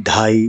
2:30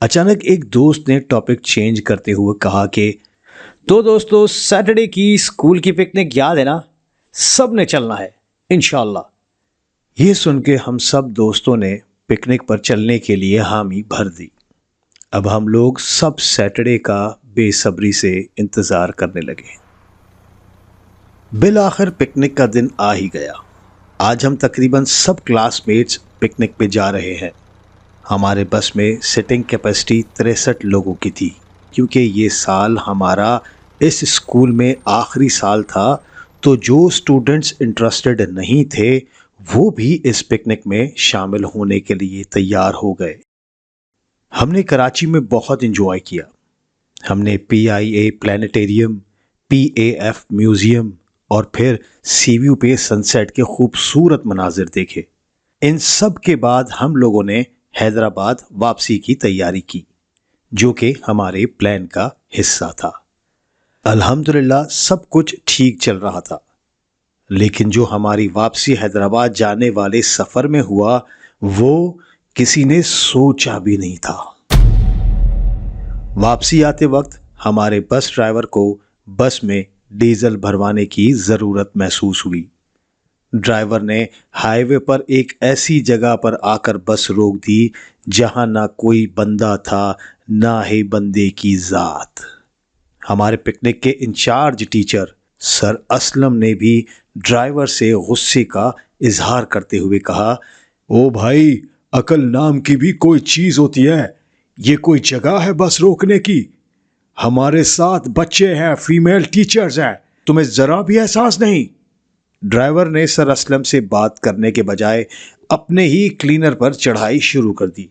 اچانک ایک دوست نے ٹاپک چینج کرتے ہوئے کہا کہ تو دوستو سیٹرڈے کی اسکول کی پکنک یاد ہے نا؟ سب نے چلنا ہے انشاءاللہ۔ یہ سن کے ہم سب دوستوں نے پکنک پر چلنے کے لیے حامی بھر دی۔ اب ہم لوگ سب سیٹرڈے کا بے صبری سے انتظار کرنے لگے۔ بالآخر پکنک کا دن آ ہی گیا۔ آج ہم تقریباً سب کلاس میٹس پکنک پہ جا رہے ہیں۔ ہمارے بس میں سٹنگ کیپیسٹی 63 لوگوں کی تھی، کیونکہ یہ سال ہمارا اس اسکول میں آخری سال تھا، تو جو اسٹوڈنٹس انٹرسٹڈ نہیں تھے وہ بھی اس پکنک میں شامل ہونے کے لیے تیار ہو گئے۔ ہم نے کراچی میں بہت انجوائے کیا۔ ہم نے PIA پلانیٹوریم، PAF میوزیم اور پھر سی ویو پہ سن سیٹ کے خوبصورت مناظر دیکھے۔ ان سب کے بعد ہم لوگوں نے حیدرآباد واپسی کی تیاری کی، جو کہ ہمارے پلان کا حصہ تھا۔ الحمدللہ سب کچھ ٹھیک چل رہا تھا، لیکن جو ہماری واپسی حیدرآباد جانے والے سفر میں ہوا وہ کسی نے سوچا بھی نہیں تھا۔ واپسی آتے وقت ہمارے بس ڈرائیور کو بس میں ڈیزل بھروانے کی ضرورت محسوس ہوئی۔ ڈرائیور نے ہائی وے پر ایک ایسی جگہ پر آ کر بس روک دی جہاں نہ کوئی بندہ تھا نہ ہی بندے کی ذات۔ ہمارے پکنک کے انچارج ٹیچر سر اسلم نے بھی ڈرائیور سے غصے کا اظہار کرتے ہوئے کہا، او بھائی، عقل نام کی بھی کوئی چیز ہوتی ہے؟ یہ کوئی جگہ ہے بس روکنے کی؟ ہمارے ساتھ بچے ہیں، فیمیل ٹیچرز ہیں، تمہیں ذرا بھی احساس نہیں؟ ڈرائیور نے سر اسلم سے بات کرنے کے بجائے اپنے ہی کلینر پر چڑھائی شروع کر دی۔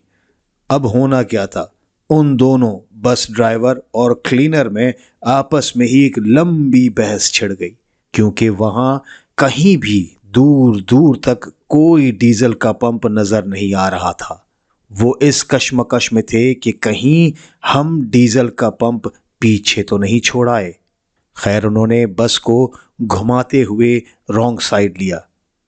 اب ہونا کیا تھا، ان دونوں بس ڈرائیور اور کلینر میں آپس میں ہی ایک لمبی بحث چھڑ گئی، کیونکہ وہاں کہیں بھی دور دور تک کوئی ڈیزل کا پمپ نظر نہیں آ رہا تھا۔ وہ اس کشمکش میں تھے کہ کہیں ہم ڈیزل کا پمپ پیچھے تو نہیں چھوڑ آئے۔ خیر انہوں نے بس کو گھماتے ہوئے رانگ سائیڈ لیا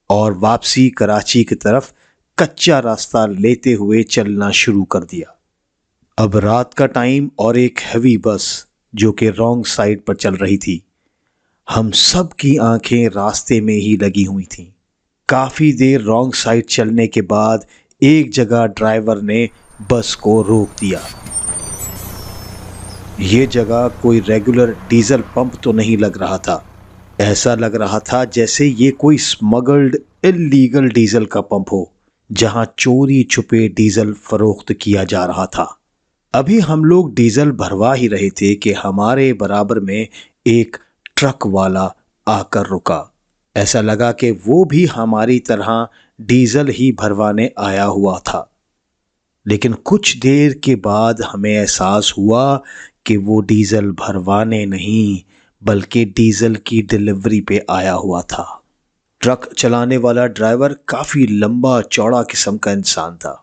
اور واپسی کراچی کی طرف کچا راستہ لیتے ہوئے چلنا شروع کر دیا۔ اب رات کا ٹائم اور ایک ہیوی بس جو کہ رانگ سائیڈ پر چل رہی تھی۔ ہم سب کی آنکھیں راستے میں ہی لگی ہوئی تھیں۔ کافی دیر رانگ سائیڈ چلنے کے بعد ایک جگہ ڈرائیور نے بس کو روک دیا۔ یہ جگہ کوئی ریگولر ڈیزل پمپ تو نہیں لگ رہا تھا، ایسا لگ رہا تھا جیسے یہ کوئی سمگلڈ اللیگل ڈیزل کا پمپ ہو، جہاں چوری چھپے ڈیزل فروخت کیا جا رہا تھا۔ ابھی ہم لوگ ڈیزل بھروا ہی رہے تھے کہ ہمارے برابر میں ایک ٹرک والا آ کر رکا۔ ایسا لگا کہ وہ بھی ہماری طرح ڈیزل ہی بھروانے آیا ہوا تھا، لیکن کچھ دیر کے بعد ہمیں احساس ہوا کہ وہ ڈیزل بھروانے نہیں بلکہ ڈیزل کی ڈیلیوری پہ آیا ہوا تھا۔ ٹرک چلانے والا ڈرائیور کافی لمبا چوڑا قسم کا انسان تھا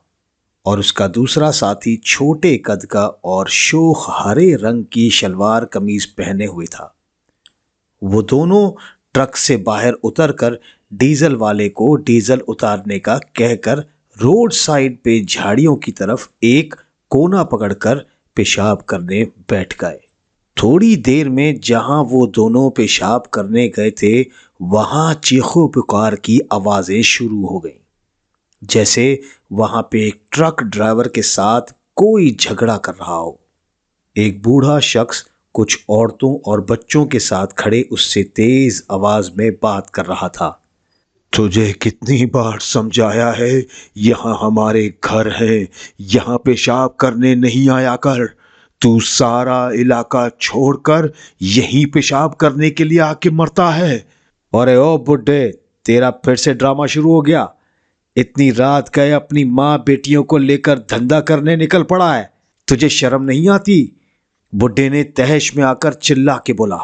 اور اس کا دوسرا ساتھی چھوٹے قد کا اور شوخ ہرے رنگ کی شلوار قمیض پہنے ہوئے تھا۔ وہ دونوں ٹرک سے باہر اتر کر ڈیزل والے کو ڈیزل اتارنے کا کہہ کر روڈ سائیڈ پہ جھاڑیوں کی طرف ایک کونا پکڑ کر پیشاب کرنے بیٹھ گئے۔ تھوڑی دیر میں جہاں وہ دونوں پیشاب کرنے گئے تھے وہاں چیخو پکار کی آوازیں شروع ہو گئیں، جیسے وہاں پہ ایک ٹرک ڈرائیور کے ساتھ کوئی جھگڑا کر رہا ہو۔ ایک بوڑھا شخص کچھ عورتوں اور بچوں کے ساتھ کھڑے اس سے تیز آواز میں بات کر رہا تھا۔ تجھے کتنی بار سمجھایا ہے یہاں ہمارے گھر ہے، یہاں پیشاب کرنے نہیں آیا کر، تو سارا علاقہ چھوڑ کر یہیں پیشاب کرنے کے لیے آ کے مرتا ہے۔ اور او بڈھے، تیرا پھر سے ڈرامہ شروع ہو گیا؟ اتنی رات گئے اپنی ماں بیٹیوں کو لے کر دھندا کرنے نکل پڑا ہے، تجھے شرم نہیں آتی؟ بڈھے نے تہش میں آ کر چلا کے بولا۔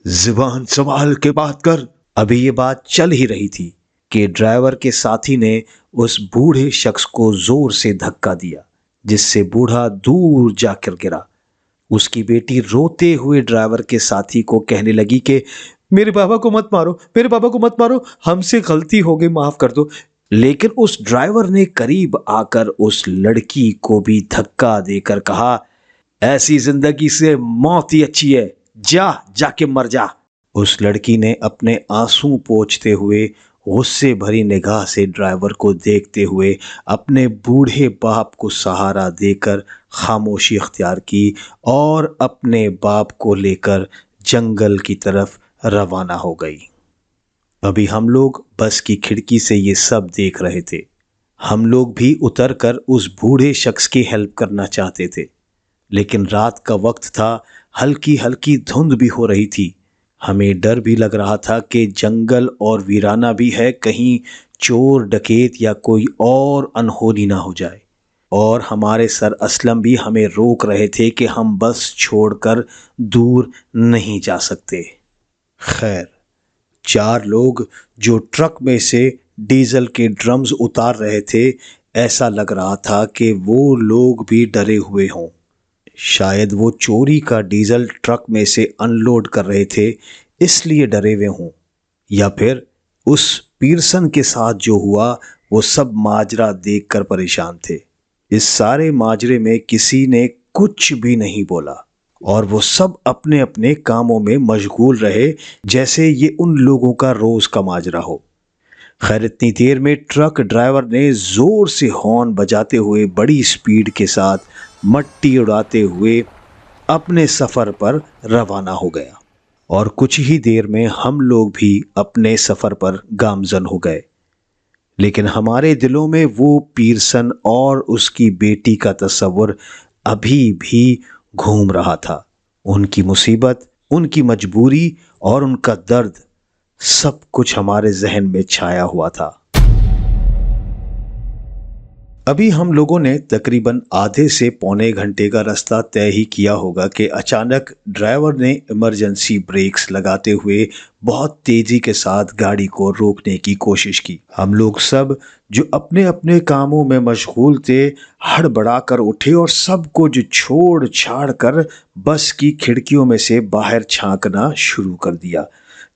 زبان سنبھال کے بات کر۔ ابھی یہ بات چل ہی رہی تھی کہ ڈرائیور کے ساتھی نے اس بوڑھے شخص کو زور سے دھکا دیا، جس سے بوڑھا دور جا کر گرا۔ اس کی بیٹی روتے ہوئے ڈرائیور کے ساتھی کو کہنے لگی کہ میرے بابا کو مت مارو، میرے بابا کو مت مارو، ہم سے غلطی ہو گئی، معاف کر دو، لیکن اس ڈرائیور نے قریب آ کر اس لڑکی کو بھی دھکا دے کر کہا، ایسی زندگی سے موت ہی اچھی ہے، جا کے مر جا۔ اس لڑکی نے اپنے آنسو پوچھتے ہوئے غصے بھری نگاہ سے ڈرائیور کو دیکھتے ہوئے اپنے بوڑھے باپ کو سہارا دے کر خاموشی اختیار کی اور اپنے باپ کو لے کر جنگل کی طرف روانہ ہو گئی۔ ابھی ہم لوگ بس کی کھڑکی سے یہ سب دیکھ رہے تھے۔ ہم لوگ بھی اتر کر اس بوڑھے شخص کی ہیلپ کرنا چاہتے تھے، لیکن رات کا وقت تھا، ہلکی ہلکی دھند بھی ہو رہی تھی۔ ہمیں ڈر بھی لگ رہا تھا کہ جنگل اور ویرانہ بھی ہے، کہیں چور ڈکیت یا کوئی اور انہونی نہ ہو جائے۔ اور ہمارے سر اسلم بھی ہمیں روک رہے تھے کہ ہم بس چھوڑ کر دور نہیں جا سکتے۔ خیر، 4 لوگ جو ٹرک میں سے ڈیزل کے ڈرمز اتار رہے تھے، ایسا لگ رہا تھا کہ وہ لوگ بھی ڈرے ہوئے ہوں۔ شاید وہ چوری کا ڈیزل ٹرک میں سے ان لوڈ کر رہے تھے، اس لیے ڈرے ہوئے ہوں، یا پھر اس پیرسن کے ساتھ جو ہوا وہ سب ماجرا دیکھ کر پریشان تھے۔ اس سارے ماجرے میں کسی نے کچھ بھی نہیں بولا اور وہ سب اپنے اپنے کاموں میں مشغول رہے، جیسے یہ ان لوگوں کا روز کا ماجرا ہو۔ خیر، اتنی دیر میں ٹرک ڈرائیور نے زور سے ہارن بجاتے ہوئے بڑی سپیڈ کے ساتھ مٹی اڑاتے ہوئے اپنے سفر پر روانہ ہو گیا، اور کچھ ہی دیر میں ہم لوگ بھی اپنے سفر پر گامزن ہو گئے۔ لیکن ہمارے دلوں میں وہ پیرسن اور اس کی بیٹی کا تصور ابھی بھی گھوم رہا تھا۔ ان کی مصیبت، ان کی مجبوری اور ان کا درد، سب کچھ ہمارے ذہن میں چھایا ہوا تھا۔ ابھی ہم لوگوں نے تقریباً آدھے سے پونے گھنٹے کا رستہ طے ہی کیا ہوگا کہ اچانک ڈرائیور نے ایمرجنسی بریکس لگاتے ہوئے بہت تیزی کے ساتھ گاڑی کو روکنے کی کوشش کی۔ ہم لوگ سب جو اپنے اپنے کاموں میں مشغول تھے ہڑبڑا کر اٹھے اور سب کو جو چھوڑ چھاڑ کر بس کی کھڑکیوں میں سے باہر جھانکنا شروع کر دیا،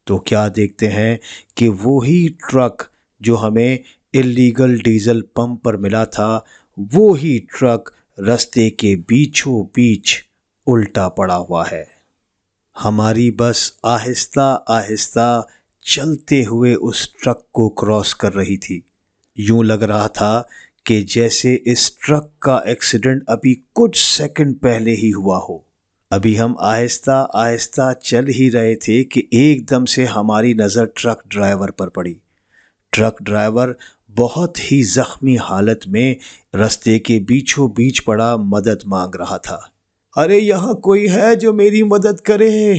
تو کیا دیکھتے ہیں کہ وہی ٹرک جو ہمیں اللیگل ڈیزل پمپ پر ملا تھا، وہی ٹرک رستے کے بیچوں بیچ الٹا پڑا ہوا ہے۔ ہماری بس آہستہ آہستہ چلتے ہوئے اس ٹرک کو کراس کر رہی تھی۔ یوں لگ رہا تھا کہ جیسے اس ٹرک کا ایکسیڈنٹ ابھی کچھ سیکنڈ پہلے ہی ہوا ہو۔ ابھی ہم آہستہ آہستہ چل ہی رہے تھے کہ ایک دم سے ہماری نظر ٹرک ڈرائیور پر پڑی۔ ٹرک ڈرائیور بہت ہی زخمی حالت میں رستے کے بیچوں بیچ پڑا مدد مانگ رہا تھا۔ ارے یہاں کوئی ہے جو میری مدد کرے،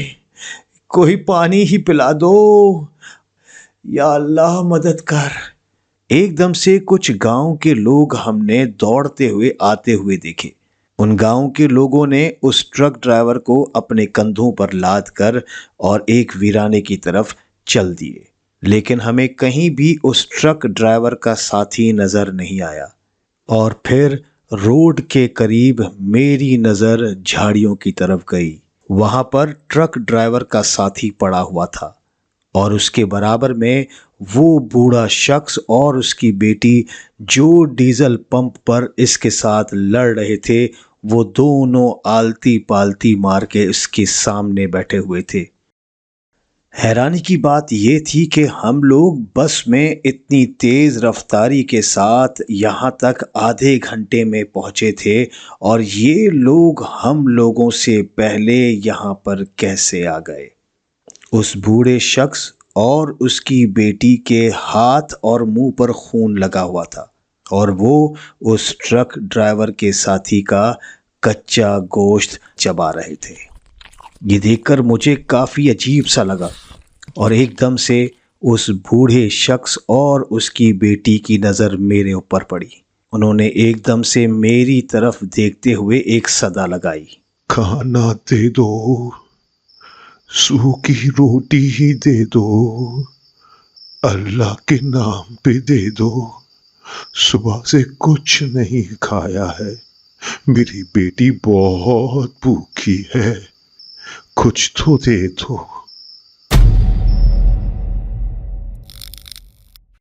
کوئی پانی ہی پلا دو، یا اللہ مدد کر۔ ایک دم سے کچھ گاؤں کے لوگ ہم نے دوڑتے ہوئے آتے ہوئے دیکھے۔ ان گاؤں کے لوگوں نے اس ٹرک ڈرائیور کو اپنے کندھوں پر لاد کر اور ایک ویرانے کی طرف چل دیے، لیکن ہمیں کہیں بھی اس ٹرک ڈرائیور کا ساتھی نظر نہیں آیا۔ اور پھر روڈ کے قریب میری نظر جھاڑیوں کی طرف گئی۔ وہاں پر ٹرک ڈرائیور کا ساتھی پڑا ہوا تھا، اور اس کے برابر میں وہ بوڑھا شخص اور اس کی بیٹی جو ڈیزل پمپ پر اس کے ساتھ لڑ رہے تھے، وہ دونوں آلتی پالتی مار کے اس کے سامنے بیٹھے ہوئے تھے۔ حیرانی کی بات یہ تھی کہ ہم لوگ بس میں اتنی تیز رفتاری کے ساتھ یہاں تک آدھے گھنٹے میں پہنچے تھے، اور یہ لوگ ہم لوگوں سے پہلے یہاں پر کیسے آ گئے؟ اس بوڑھے شخص اور اس کی بیٹی کے ہاتھ اور منہ پر خون لگا ہوا تھا، اور وہ اس ٹرک ڈرائیور کے ساتھی کا کچا گوشت چبا رہے تھے۔ یہ دیکھ کر مجھے کافی عجیب سا لگا، اور ایک دم سے اس بوڑھے شخص اور اس کی بیٹی کی نظر میرے اوپر پڑی۔ انہوں نے ایک دم سے میری طرف دیکھتے ہوئے ایک صدا لگائی، کھانا دے دو، سوکھی روٹی ہی دے دو، اللہ کے نام پہ دے دو، صبح سے کچھ نہیں کھایا ہے، میری بیٹی بہت بھوکی ہے، کچھ تو دے دو۔